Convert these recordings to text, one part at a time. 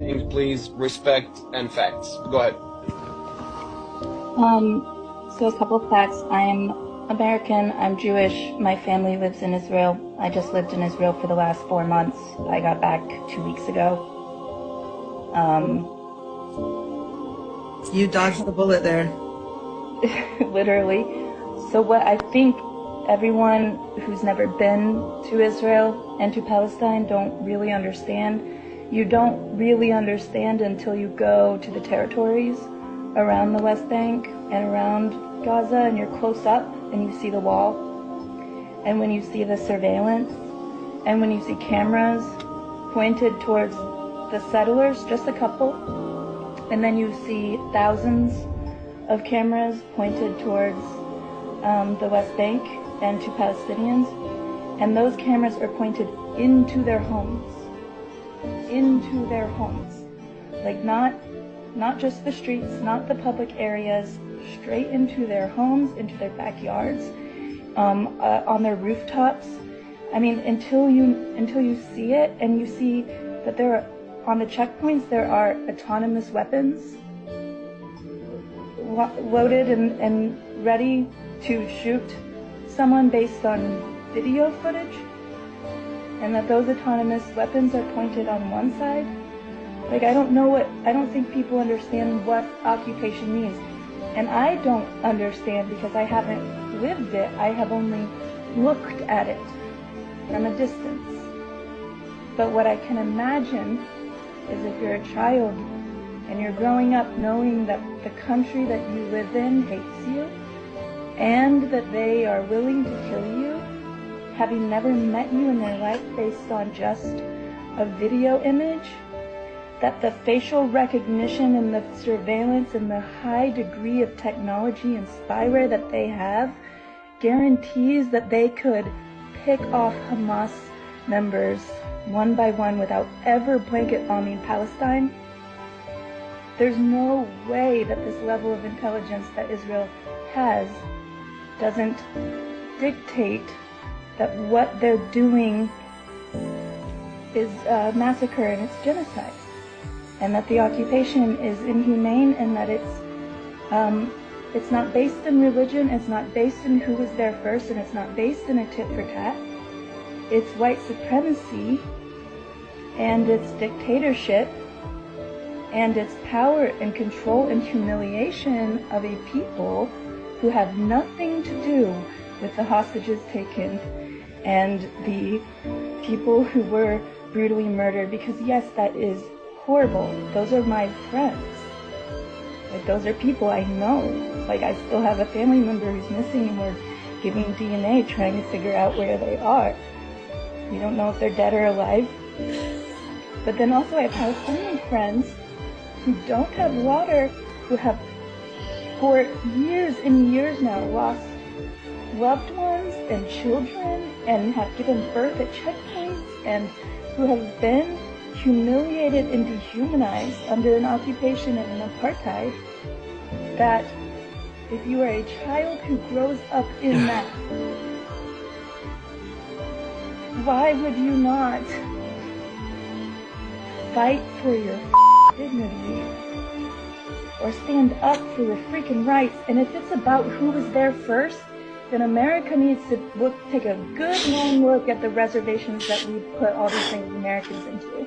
Please, respect and facts. Go ahead. So a couple of facts. I'm American, I'm Jewish, my family lives in Israel. I just lived in Israel for the last 4 months. I got back 2 weeks ago. You dodged the bullet there. Literally. So what I think everyone who's never been to Israel and to Palestine don't really understand, you don't really understand until you go to the territories around the West Bank and around Gaza, and you're close up and you see the wall, and when you see the surveillance, and when you see cameras pointed towards the settlers, just a couple, and then you see thousands of cameras pointed towards the West Bank and to Palestinians, and those cameras are pointed into their homes, like not just the streets, not the public areas, straight into their homes, into their backyards, on their rooftops. I mean, until you see it, and you see that there are, on the checkpoints, there are autonomous weapons loaded and ready to shoot someone based on video footage, and that those autonomous weapons are pointed on one side. Like, I don't think people understand what occupation means. And I don't understand because I haven't lived it. I have only looked at it from a distance. But what I can imagine is if you're a child and you're growing up knowing that the country that you live in hates you and that they are willing to kill you, having never met you in their life based on just a video image, that the facial recognition and the surveillance and the high degree of technology and spyware that they have guarantees that they could pick off Hamas members one by one without ever blanket bombing Palestine. There's no way that this level of intelligence that Israel has doesn't dictate that what they're doing is massacre and it's genocide, and that the occupation is inhumane, and that it's not based in religion, it's not based in who was there first, and it's not based in a tit for tat. It's white supremacy, and it's dictatorship, and it's power and control and humiliation of a people who have nothing to do with the hostages taken and the people who were brutally murdered. Because yes, that is horrible. Those are my friends. Like, those are people I know. Like, I still have a family member who's missing, and we're giving DNA, trying to figure out where they are. We don't know if they're dead or alive. But then also I have Palestinian friends who don't have water, who have for years and years now lost loved ones and children, and have given birth at checkpoints, and who have been humiliated and dehumanized under an occupation and an apartheid, that if you are a child who grows up in that, why would you not fight for your dignity or stand up for your freaking rights? And if it's about who was there first, then America needs to take a good long look at the reservations that we put all these Native Americans into,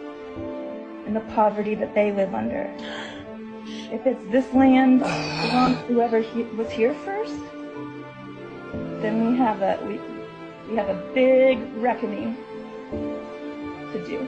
and the poverty that they live under. If it's this land belongs to whoever was here first, then we have a big reckoning to do.